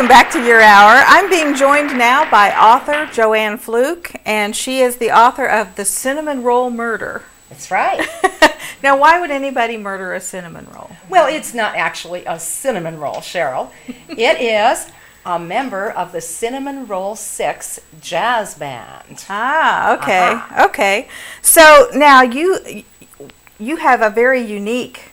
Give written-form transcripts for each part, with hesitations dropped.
welcome back to Your Hour. I'm being joined now by author Joanne Fluke, and she is the author of The Cinnamon Roll Murder. That's right. Now, why would anybody murder a cinnamon roll? Well, it's not actually a cinnamon roll, Cheryl. It is a member of the Cinnamon Roll 6 jazz band. Ah, okay, okay. So now you have a very unique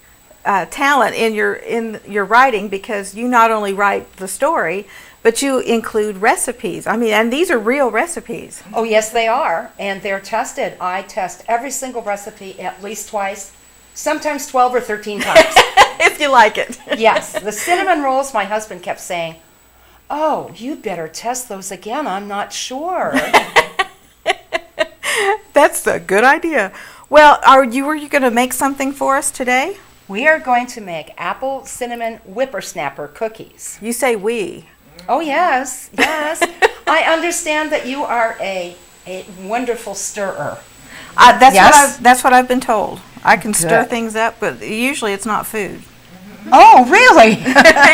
talent in your writing, because you not only write the story, but you include recipes. I mean, and these are real recipes. Oh, yes, they are, and they're tested. I test every single recipe at least twice, sometimes 12 or 13 times. If you like it. Yes, the cinnamon rolls, my husband kept saying, "Oh, you'd better test those again, I'm not sure." That's a good idea. Well, were you going to make something for us today? We are going to make apple cinnamon whippersnapper cookies. You say we. Oh, yes, yes. I understand that you are a wonderful stirrer. That's what I've been told. I can stir Good. things up, but usually it's not food. Oh, really?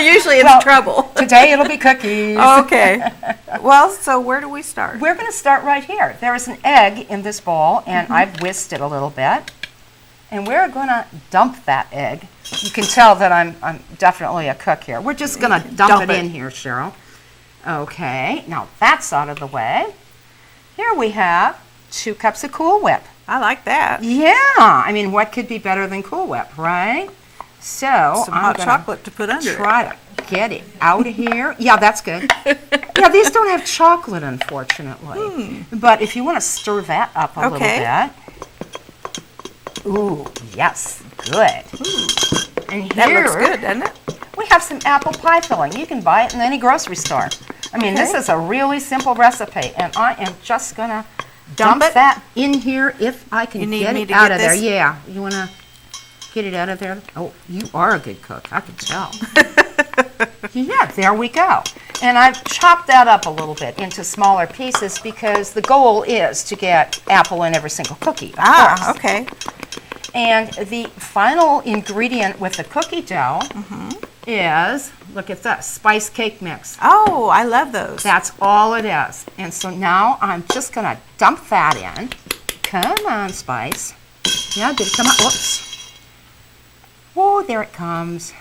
Usually it's trouble. Today it'll be cookies. Okay. Well, so where do we start? We're going to start right here. There is an egg in this bowl, and I've whisked it a little bit. And we're going to dump that egg. You can tell that I'm definitely a cook here. We're just going to dump it in here, Cheryl. Okay, now that's out of the way. Here we have 2 cups of Cool Whip. I like that. Yeah, I mean, what could be better than Cool Whip, right? So Some hot chocolate to put under it. Try to get it out of here. Yeah, that's good. Yeah, these don't have chocolate, unfortunately. But if you want to stir that up a little bit. Ooh, yes, good. Ooh. And That here, looks good, doesn't it? we have some apple pie filling. You can buy it in any grocery store. I mean, this is a really simple recipe, and I am just going to dump that in here if I can get it out of there. Yeah, you want to get it out of there? Oh, you are a good cook, I can tell. Yeah, there we go. And I've chopped that up a little bit into smaller pieces because the goal is to get apple in every single cookie. Ah, okay. And the final ingredient with the cookie dough is, look at this, spice cake mix. Oh, I love those. That's all it is. And so now I'm just going to dump that in. Come on, Spice. Yeah, did it come out? Whoops. Oh, there it comes.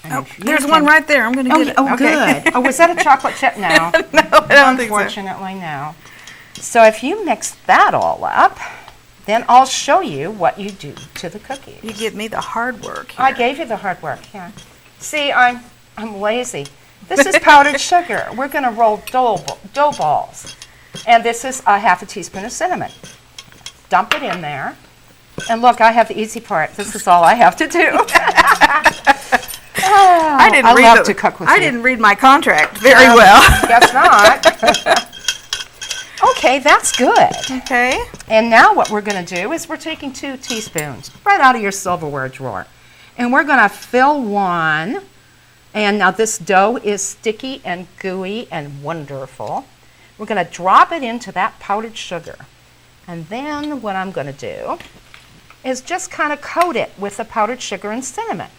Oh, there's one right there. I'm going to get it. Oh, good. Oh, was that a chocolate chip? No. No, I don't think so. Unfortunately, no. So if you mix that all up, then I'll show you what you do to the cookies. You give me the hard work here. I gave you the hard work, yeah. See, I'm lazy. This is powdered sugar. We're going to roll dough balls. And this is a half a teaspoon of cinnamon. Dump it in there. And look, I have the easy part. This is all I have to do. I love to cook with you. I didn't read my contract very well. Guess not. Okay, that's good. Okay. And now what we're going to do is we're taking 2 teaspoons right out of your silverware drawer. And we're going to fill one. And now this dough is sticky and gooey and wonderful. We're going to drop it into that powdered sugar. And then what I'm going to do is just kind of coat it with the powdered sugar and cinnamon.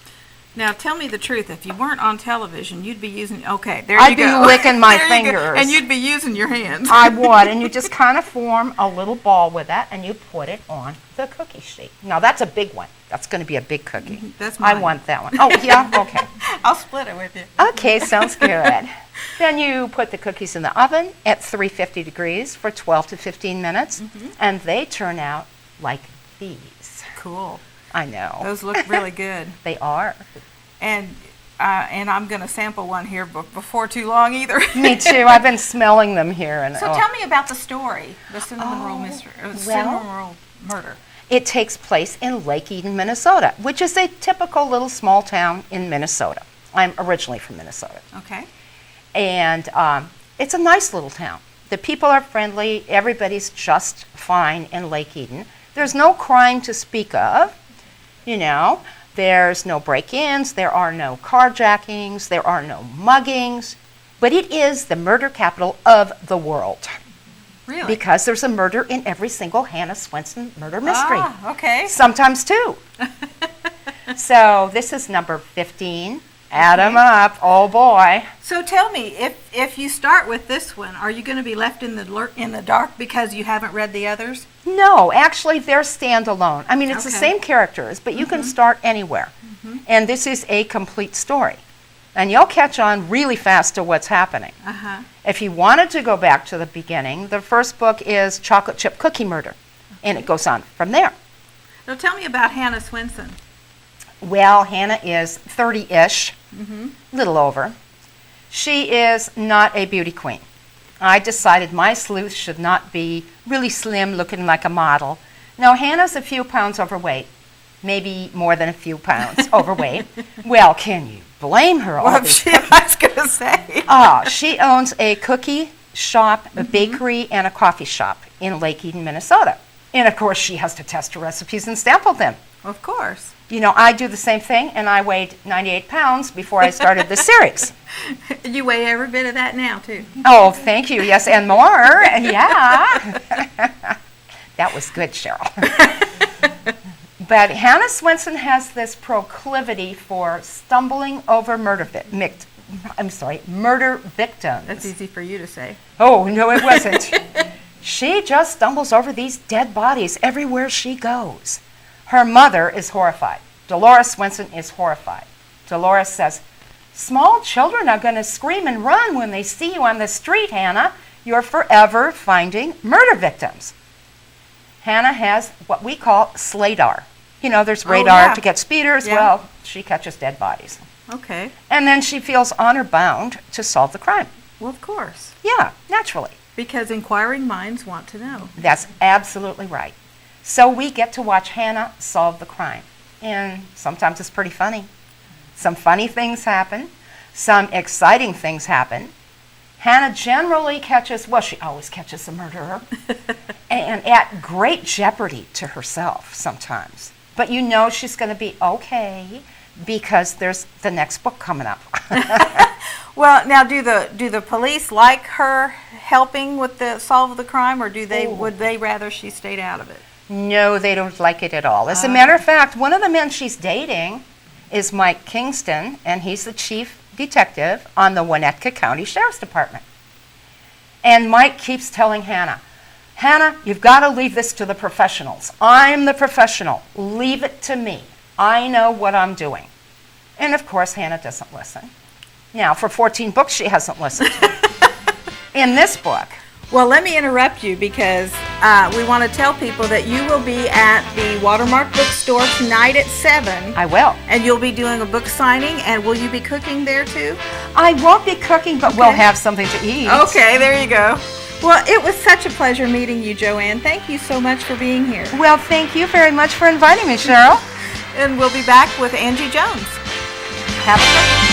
Now, tell me the truth. If you weren't on television, you'd be using, okay, there you go. I'd be licking my fingers. And you'd be using your hands. I would, and you just kind of form a little ball with that, and you put it on the cookie sheet. Now, that's a big one. That's going to be a big cookie. That's mine. I want that one. Oh, yeah? Okay. I'll split it with you. Okay, sounds good. Then you put the cookies in the oven at 350 degrees for 12 to 15 minutes, and they turn out like these. Cool. I know. Those look really good. They are. And I'm going to sample one here before too long either. Me too. I've been smelling them here. And so tell me about the story, the cinnamon roll mystery, cinnamon roll murder. It takes place in Lake Eden, Minnesota, which is a typical little small town in Minnesota. I'm originally from Minnesota. Okay. And it's a nice little town. The people are friendly. Everybody's just fine in Lake Eden. There's no crime to speak of, you know. There's no break-ins, there are no carjackings, there are no muggings, but it is the murder capital of the world. Really? Because there's a murder in every single Hannah Swenson murder mystery. Ah, okay. Sometimes 2. So this is number 15, Add them up. Oh boy. So tell me, if you start with this one, are you going to be left in the dark because you haven't read the others? No, actually they're standalone. I mean, it's the same characters, but you can start anywhere. And this is a complete story. And you'll catch on really fast to what's happening. If you wanted to go back to the beginning, the first book is Chocolate Chip Cookie Murder. And it goes on from there. Now tell me about Hannah Swenson. Well, Hannah is 30-ish, little over. She is not a beauty queen. I decided my sleuth should not be really slim, looking like a model. No, Hannah's a few pounds overweight, maybe more than a few pounds overweight. Well, can you blame her? Well, I was going to say. She owns a cookie shop, a bakery, and a coffee shop in Lake Eden, Minnesota. And, of course, she has to test her recipes and sample them. Of course. You know, I do the same thing, and I weighed 98 pounds before I started the series. You weigh every bit of that now, too. Oh, thank you. Yes, and more. Yeah. That was good, Cheryl. But Hannah Swenson has this proclivity for stumbling over murder victims. That's easy for you to say. Oh, no, it wasn't. She just stumbles over these dead bodies everywhere she goes. Her mother is horrified. Dolores Swenson is horrified. Dolores says, "Small children are going to scream and run when they see you on the street, Hannah. You're forever finding murder victims." Hannah has what we call SLADAR. You know, there's radar to get speeders. Yeah. Well, she catches dead bodies. Okay. And then she feels honor-bound to solve the crime. Well, of course. Yeah, naturally. Because inquiring minds want to know. That's absolutely right. So we get to watch Hannah solve the crime. And sometimes it's pretty funny. Some funny things happen. Some exciting things happen. Hannah generally catches, well, she always catches a murderer, and at great jeopardy to herself sometimes. But you know she's going to be okay because there's the next book coming up. Well, now do the police like her helping with the solve the crime, or would they rather she stayed out of it? No, they don't like it at all. As a matter of fact, one of the men she's dating is Mike Kingston, and he's the chief detective on the Winnetka County Sheriff's Department. And Mike keeps telling Hannah, "Hannah, you've got to leave this to the professionals. I'm the professional. Leave it to me. I know what I'm doing." And of course, Hannah doesn't listen. Now, for 14 books, she hasn't listened. In this book, well, let me interrupt you because we want to tell people that you will be at the Watermark Bookstore tonight at 7. I will. And you'll be doing a book signing, and will you be cooking there too? I won't be cooking, but we'll have something to eat. Okay, there you go. Well, it was such a pleasure meeting you, Joanne. Thank you so much for being here. Well, thank you very much for inviting me, Cheryl. And we'll be back with Angie Jones. Have a good